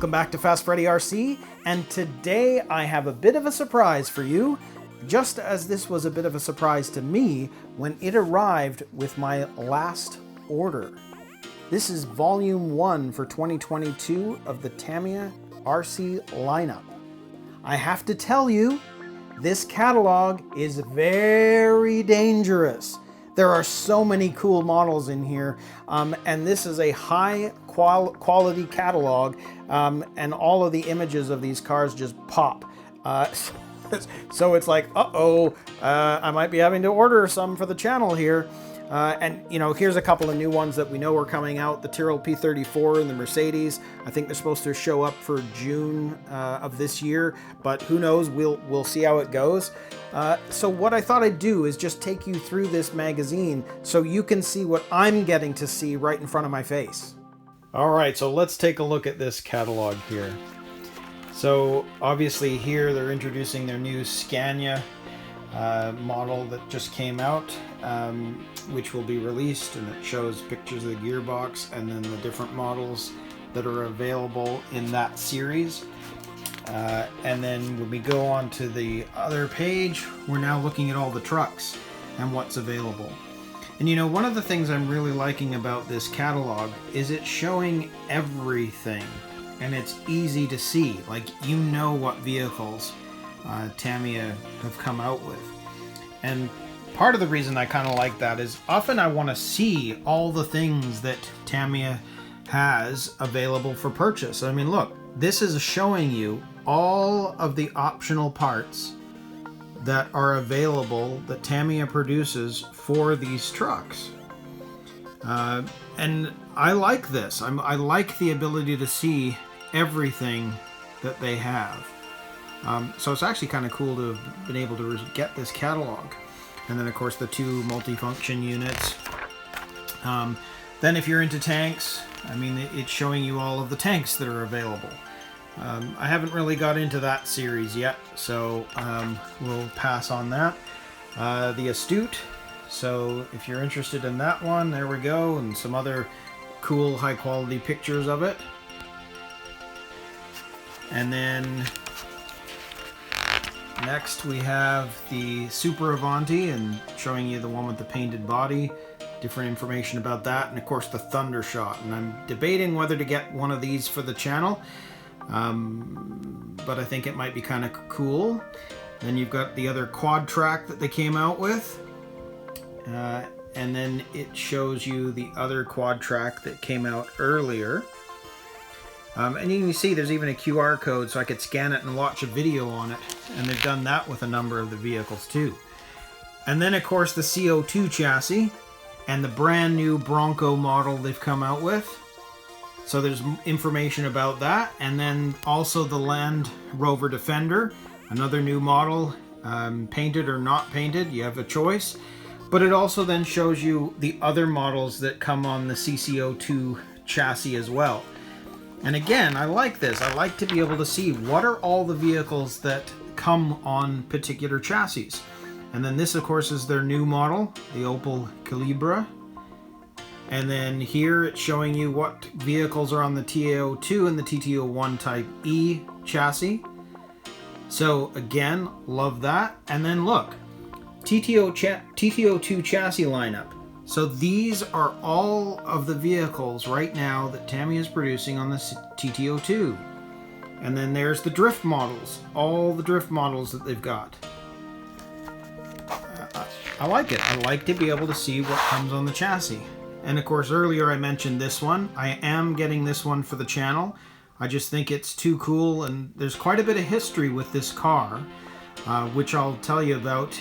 welcome back to Fast Freddy RC, and today I have a bit of a surprise for you, just as this was a bit of a surprise to me when it arrived with my last order. This is Volume 1 for 2022 of the Tamiya RC lineup. I have to tell you, this catalog is very dangerous. There are so many cool models in here, and this is a high quality catalog, and all of the images of these cars just pop. So it's like, I might be having to order some for the channel here. And you know, here's a couple of new ones that we know are coming out. The Tyrrell P34 and the Mercedes. I think they're supposed to show up for June of this year, but who knows? We'll see how it goes. So what I thought I'd do is just take you through this magazine so you can see what I'm getting to see right in front of my face. All right, so let's take a look at this catalog here. So obviously here they're introducing their new Scania model that just came out, which will be released, and it shows pictures of the gearbox and then the different models that are available in that series. And then when we go on to the other page, we're now looking at all the trucks and what's available. And you know, one of the things I'm really liking about this catalog is it's showing everything, and it's easy to see. Like, you know what vehicles Tamiya have come out with. And part of the reason I kind of like that is often I want to see all the things that Tamiya has available for purchase. I mean, look, this is showing you all of the optional parts that are available that Tamiya produces for these trucks. And I like this. I like the ability to see everything that they have. So it's actually kind of cool to have been able to get this catalog. And then of course the two multifunction units. Then if you're into tanks, I mean, it's showing you all of the tanks that are available. I haven't really got into that series yet, so we'll pass on that. The Astute, so if you're interested in that one, there we go, and some other cool high quality pictures of it. And then next we have the Super Avanti, and showing you the one with the painted body, different information about that, and of course the Thundershot. And I'm debating whether to get one of these for the channel, but I think it might be kind of cool. Then you've got the other quad track that they came out with, and then it shows you the other quad track that came out earlier. And you can see there's even a QR code, so I could scan it and watch a video on it. And they've done that with a number of the vehicles too. And then of course the CO2 chassis and the brand new Bronco model they've come out with. So there's information about that. And then also the Land Rover Defender, another new model, painted or not painted, you have a choice. But it also then shows you the other models that come on the CCO2 chassis as well. And again, I like this. I like to be able to see what are all the vehicles that come on particular chassis. And then this, of course, is their new model, the Opel Calibra. And then here it's showing you what vehicles are on the TAO2 and the TTO1 Type E chassis. So again, love that. And then look, TTO2 chassis lineup. So these are all of the vehicles right now that Tamiya is producing on the TTO2. And then there's the drift models, all the drift models that they've got. I like it. I like to be able to see what comes on the chassis. And of course, earlier I mentioned this one. I am getting this one for the channel. I just think it's too cool, and there's quite a bit of history with this car, which I'll tell you about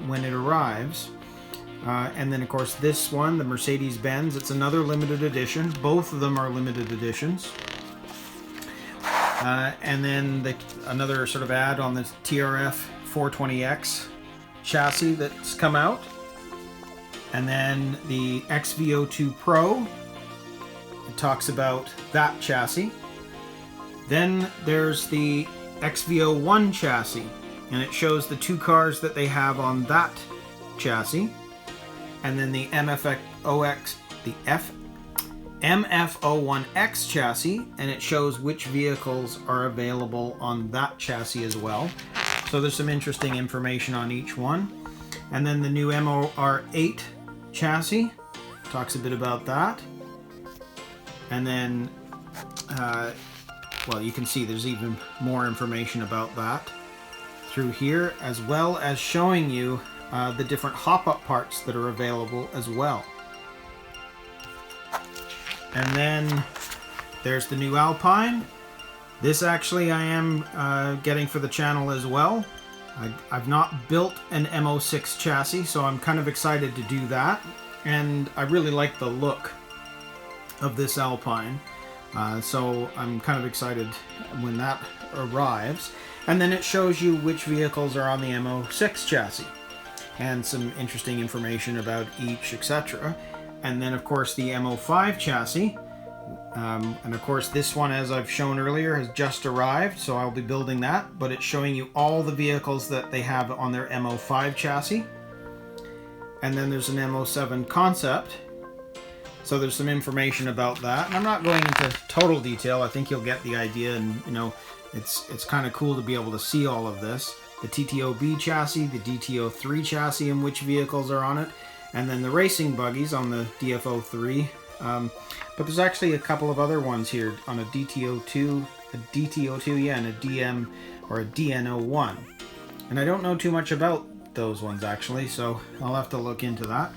when it arrives. And then of course this one, the Mercedes-Benz, it's another limited edition. Both of them are limited editions. And then another sort of ad on the TRF 420X chassis that's come out. And then the XVO2 Pro, it talks about that chassis. Then there's the XVO1 chassis, and it shows the two cars that they have on that chassis. And then the MFOX, the MF01X chassis, and it shows which vehicles are available on that chassis as well. So there's some interesting information on each one. And then the new MOR8 chassis talks a bit about that. And then, well, you can see there's even more information about that through here, as well as showing you the different hop-up parts that are available as well. And then there's the new Alpine. This actually I am getting for the channel as well. I've not built an MO6 chassis, so I'm kind of excited to do that. And I really like the look of this Alpine. So I'm kind of excited when that arrives. And then it shows you which vehicles are on the MO6 chassis. And some interesting information about each, etc. And then of course the MO5 chassis. And of course this one, as I've shown earlier, has just arrived, so I'll be building that, but it's showing you all the vehicles that they have on their MO5 chassis. And then there's an MO7 concept, so there's some information about that, and I'm not going into total detail. I think you'll get the idea, and you know, it's kind of cool to be able to see all of this. The TTOB chassis, the DTO3 chassis, and which vehicles are on it, and then the racing buggies on the DFO3. But there's actually a couple of other ones here on a DTO2, yeah, and a DM or a DNO1. And I don't know too much about those ones actually, so I'll have to look into that.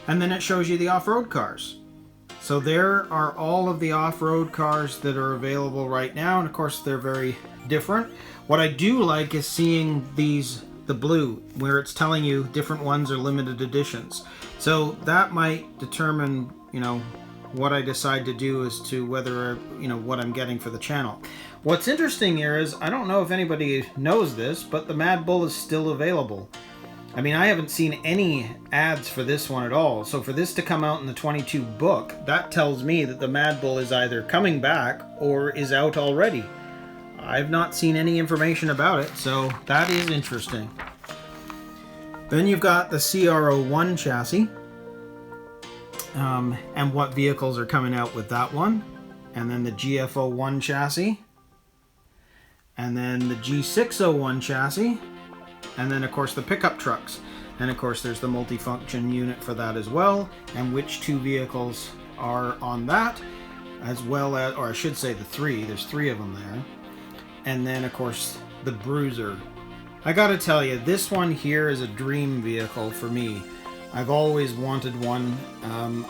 And then it shows you the off-road cars. So there are all of the off-road cars that are available right now, and of course they're very different. What I do like is seeing these, the blue, where it's telling you different ones are limited editions. So that might determine, you know, what I decide to do as to whether, you know, what I'm getting for the channel. What's interesting here is, I don't know if anybody knows this, but the Mad Bull is still available. I mean, I haven't seen any ads for this one at all. So for this to come out in the 22 book, that tells me that the Mad Bull is either coming back or is out already. I've not seen any information about it, so that is interesting. Then you've got the CR01 chassis. And what vehicles are coming out with that one. And then the GF01 chassis. And then the G601 chassis. And then of course the pickup trucks. And of course there's the multifunction unit for that as well. And which two vehicles are on that. As well as, or I should say the three. There's three of them there. And then of course the Bruiser. I gotta tell you, this one here is a dream vehicle for me. I've always wanted one.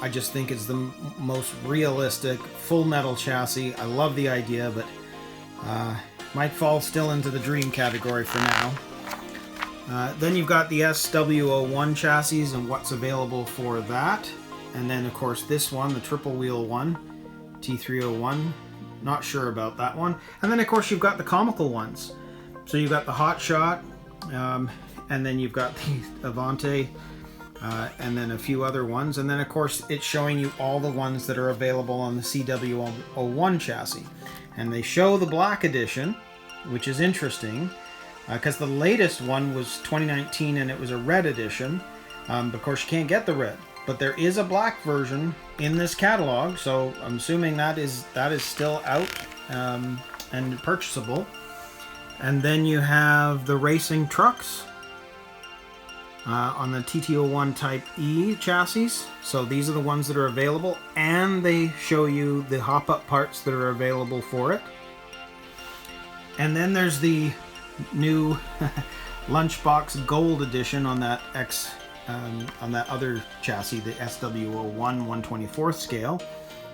I just think it's the most realistic full metal chassis. I love the idea, but might fall still into the dream category for now. Then you've got the SW01 chassis and what's available for that. And then of course this one, the triple wheel one, T301. Not sure about that one. And then of course you've got the comical ones. So you've got the Hot Shot, and then you've got the Avante, and then a few other ones. And then of course it's showing you all the ones that are available on the CW01 chassis. And they show the black edition, which is interesting, because the latest one was 2019 and it was a red edition. Of course you can't get the red, but there is a black version in this catalog, so I'm assuming that is still out and purchasable. And then you have the racing trucks on the TT01 Type E chassis. So these are the ones that are available, and they show you the hop-up parts that are available for it. And then there's the new Lunchbox Gold Edition on that on that other chassis, the SW01 1/24th scale.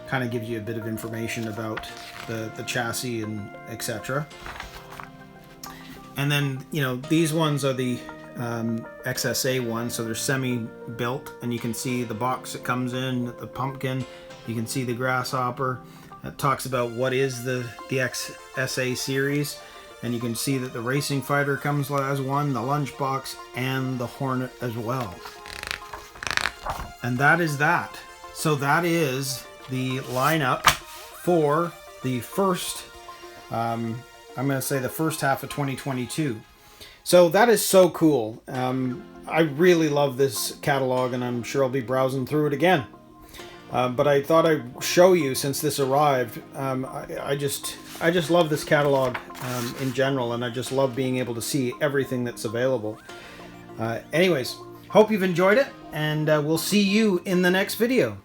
Kind of gives you a bit of information about the chassis and etc. And then, you know, these ones are the XSA ones, so they're semi-built, and you can see the box it comes in, the pumpkin, you can see the grasshopper. It talks about what is the XSA series, and you can see that the Racing Fighter comes as one, the Lunchbox, and the Hornet as well. And that is that. So that is the lineup for the first, I'm going to say the first half of 2022. So that is so cool. I really love this catalog, and I'm sure I'll be browsing through it again. But I thought I'd show you since this arrived. I just love this catalog in general, and I just love being able to see everything that's available. Anyways, hope you've enjoyed it, and we'll see you in the next video.